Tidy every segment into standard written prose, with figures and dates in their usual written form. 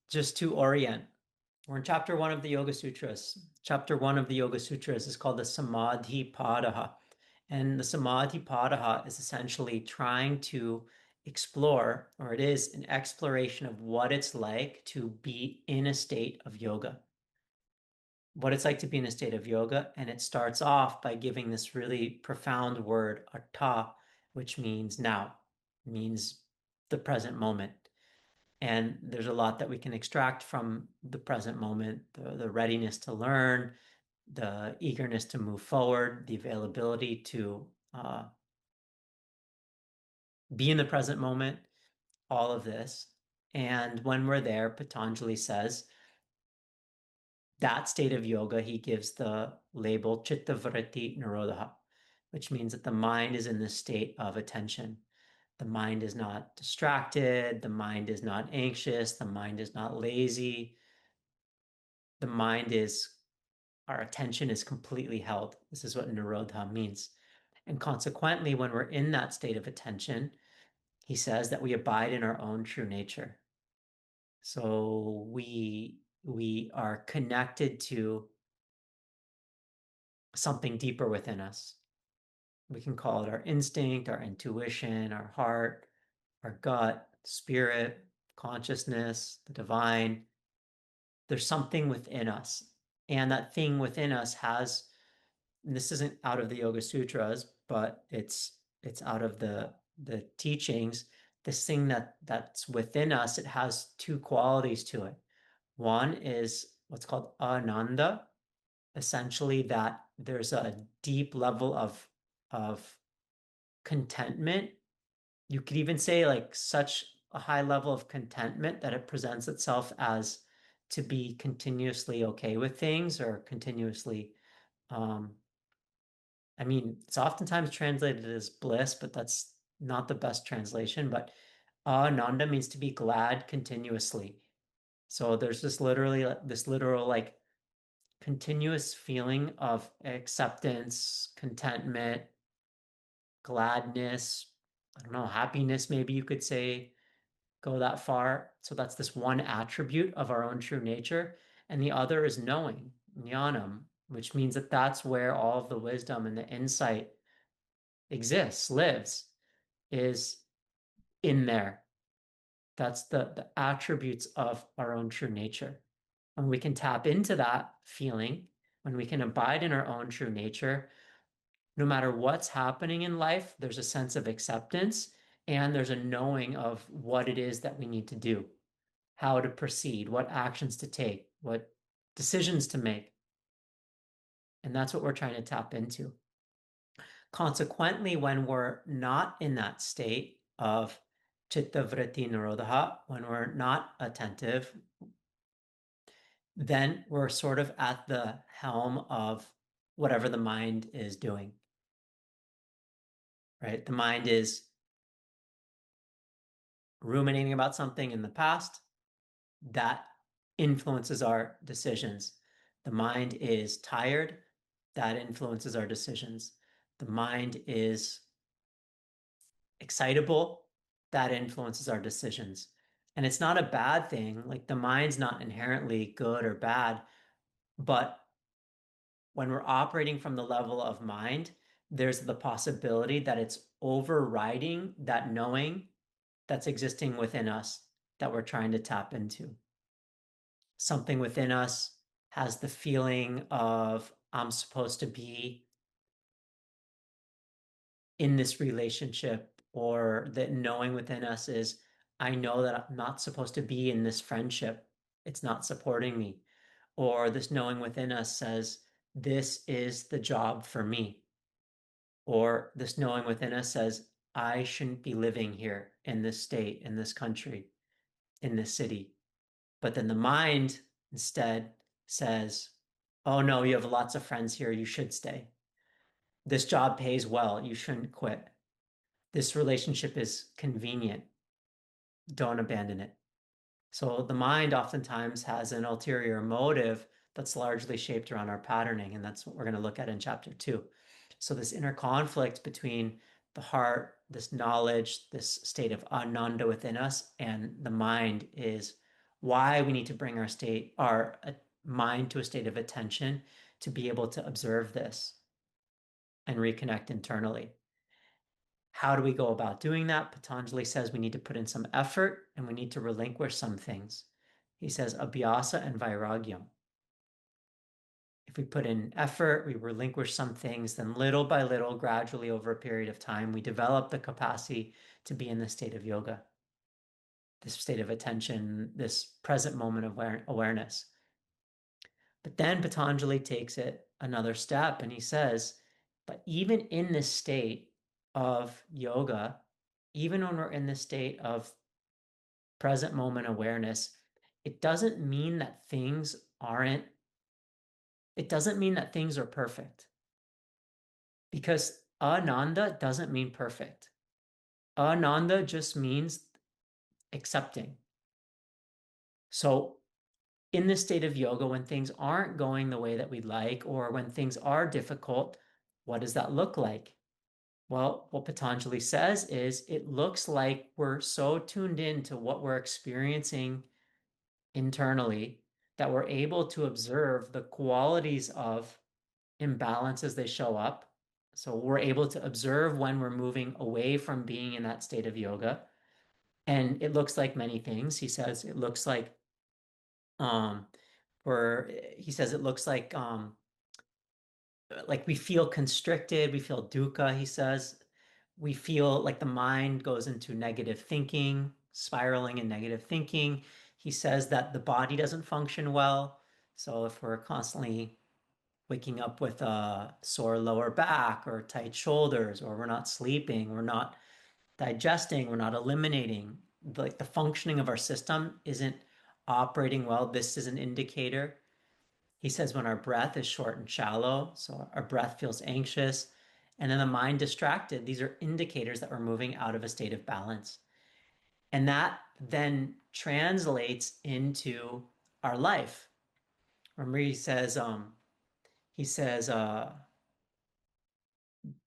just to orient, we're in chapter 1 of the Yoga Sutras. Chapter 1 of the Yoga Sutras is called the Samādhi Pāda. And the Samādhi Pāda is essentially trying to explore, or it is an exploration of what it's like to be in a state of yoga. What it's like to be in a state of yoga. And it starts off by giving this really profound word, artha, which means now, means the present moment. And there's a lot that we can extract from the present moment, the readiness to learn, the eagerness to move forward, the availability to be in the present moment, all of this. And when we're there, Patanjali says that state of yoga, he gives the label chitta vritti nirodha, which means that the mind is in this state of attention. The mind is not distracted. The mind is not anxious. The mind is not lazy. The mind is, our attention is completely held. This is what nirodha means. And consequently, when we're in that state of attention, he says that we abide in our own true nature. So we are connected to something deeper within us. We can call it our instinct, our intuition, our heart, our gut, spirit, consciousness, the divine. There's something within us. And that thing within us has, and this isn't out of the Yoga Sutras, but it's out of the teachings. This thing that's within us, it has two qualities to it. One is what's called Ānanda, essentially that there's a deep level of contentment. You could even say like such a high level of contentment that it presents itself as to be continuously okay with things or continuously um, I mean, it's oftentimes translated as bliss, but that's not the best translation. But Ananda means to be glad continuously. So there's this literal like continuous feeling of acceptance, contentment, gladness, I don't know, happiness, maybe you could say, go that far. So that's this one attribute of our own true nature. And the other is knowing, jnanam, which means that that's where all of the wisdom and the insight exists, lives, is in there. That's the attributes of our own true nature. When we can tap into that feeling, when we can abide in our own true nature, no matter what's happening in life, there's a sense of acceptance and there's a knowing of what it is that we need to do, how to proceed, what actions to take, what decisions to make. And that's what we're trying to tap into. Consequently, when we're not in that state of chitta vritti nirodha, when we're not attentive, then we're sort of at the helm of whatever the mind is doing, right? The mind is ruminating about something in the past that influences our decisions. The mind is tired, that influences our decisions. The mind is excitable, that influences our decisions. And it's not a bad thing. Like the mind's not inherently good or bad, but when we're operating from the level of mind, there's the possibility that it's overriding that knowing that's existing within us that we're trying to tap into. Something within us has the feeling of, I'm supposed to be in this relationship, or that knowing within us is, I know that I'm not supposed to be in this friendship. It's not supporting me. Or this knowing within us says, this is the job for me. Or this knowing within us says, I shouldn't be living here in this state, in this country, in this city. But then the mind instead says, oh no, you have lots of friends here. You should stay. This job pays well. You shouldn't quit. This relationship is convenient. Don't abandon it. So the mind oftentimes has an ulterior motive that's largely shaped around our patterning, and that's what we're going to look at in chapter 2. So this inner conflict between the heart, this knowledge, this state of ananda within us, and the mind is why we need to bring our mind to a state of attention to be able to observe this and reconnect internally. How do we go about doing that? Patanjali says we need to put in some effort and we need to relinquish some things. He says abhyāsa and vairāgyam. If we put in effort, we relinquish some things, then little by little, gradually over a period of time, we develop the capacity to be in the state of yoga, this state of attention, this present moment of awareness. But then Patanjali takes it another step and he says, but even in this state of yoga, even when we're in this state of present moment awareness, it doesn't mean that it doesn't mean that things are perfect. Because Ānanda doesn't mean perfect. Ānanda just means accepting. So in this state of yoga, when things aren't going the way that we'd like, or when things are difficult, what does that look like? Well, what Patanjali says is it looks like we're so tuned in to what we're experiencing internally that we're able to observe the qualities of imbalance as they show up. So we're able to observe when we're moving away from being in that state of yoga. And it looks like many things. He says it looks um he says it looks like we feel constricted, we feel dukkha, he says. We feel like the mind goes into negative thinking, spiraling in negative thinking. He says that the body doesn't function well. So if we're constantly waking up with a sore lower back or tight shoulders, or we're not sleeping, we're not digesting, we're not eliminating, like the functioning of our system isn't operating well, this is an indicator. He says when our breath is short and shallow, so our breath feels anxious, and then the mind distracted, these are indicators that we're moving out of a state of balance. And that then translates into our life. Remember, he says,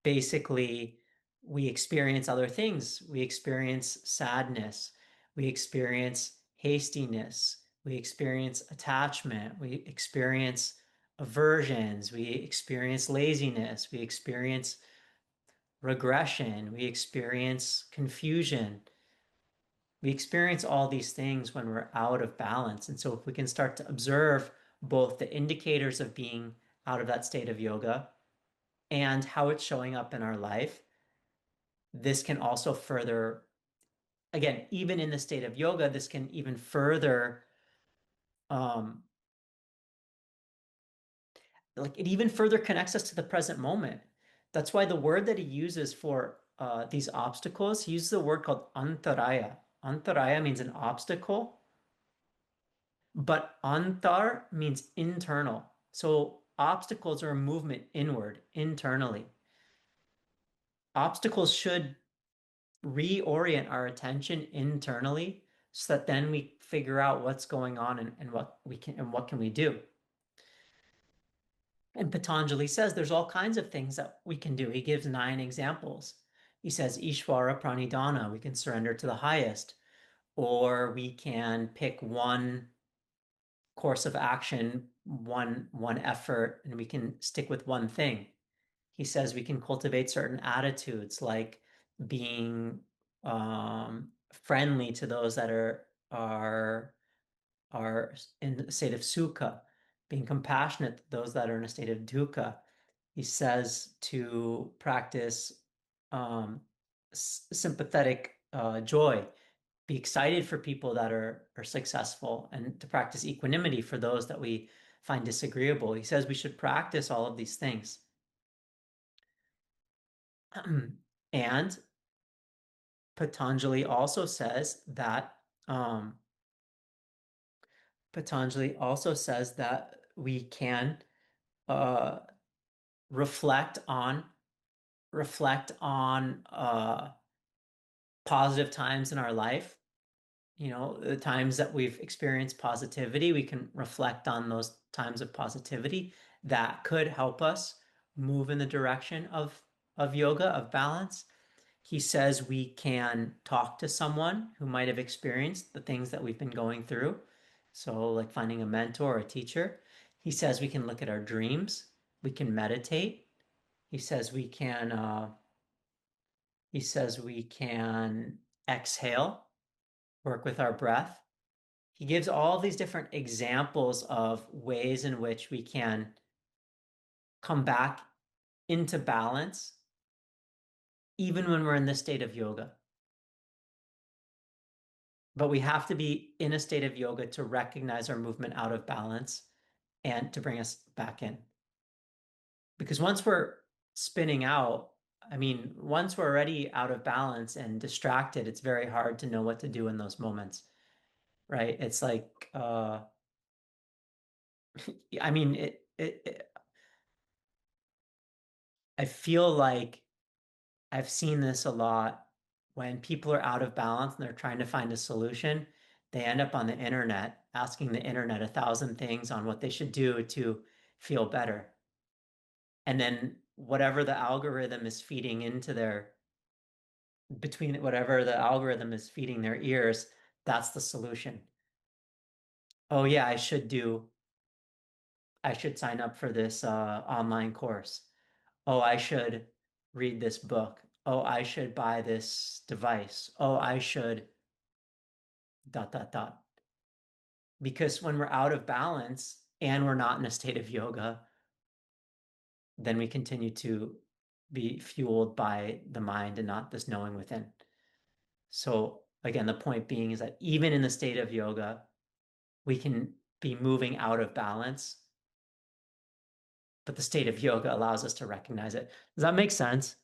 basically, we experience other things. We experience sadness. We experience hastiness. We experience attachment. We experience aversions. We experience laziness. We experience regression. We experience confusion. We experience all these things when we're out of balance. And so, if we can start to observe both the indicators of being out of that state of yoga and how it's showing up in our life, this can also further, again, even in the state of yoga, this can even further, um, like it even further connects us to the present moment. That's why the word that he uses for these obstacles, he uses a word called antaraya. Antaraya means an obstacle, but antar means internal. So obstacles are a movement inward, internally. Obstacles should reorient our attention internally so that then we figure out what's going on and what can we do. And Patanjali says there's all kinds of things that we can do. He gives 9 examples. He says Ishvara Pranidhana, we can surrender to the highest, or we can pick one course of action, one effort, and we can stick with one thing. He says we can cultivate certain attitudes like being friendly to those that are in a state of sukha, being compassionate to those that are in a state of dukkha. He says to practice sympathetic joy, be excited for people that are successful, and to practice equanimity for those that we find disagreeable. He says we should practice all of these things. And Patanjali also says that we can uh, reflect on positive times in our life. You know, the times that we've experienced positivity, we can reflect on those times of positivity that could help us move in the direction of yoga, of balance. He says we can talk to someone who might have experienced the things that we've been going through. So, like finding a mentor or a teacher. He says we can look at our dreams, we can meditate. He says we can exhale, work with our breath. He gives all these different examples of ways in which we can come back into balance even when we're in this state of yoga. But we have to be in a state of yoga to recognize our movement out of balance and to bring us back in. Because once we're spinning out, I mean, once we're already out of balance and distracted, it's very hard to know what to do in those moments, right? It's like, I mean, I feel like I've seen this a lot when people are out of balance and they're trying to find a solution. They end up on the internet asking the internet 1,000 things on what they should do to feel better. And then whatever the algorithm is feeding into their between whatever the algorithm is feeding their ears, that's the solution. Oh yeah, I should sign up for this online course. Oh, I should read this book. Oh, I should buy this device. Oh, I should dot dot dot. Because when we're out of balance and we're not in a state of yoga, then we continue to be fueled by the mind and not this knowing within. So again, the point being is that even in the state of yoga, we can be moving out of balance, but the state of yoga allows us to recognize it. Does that make sense?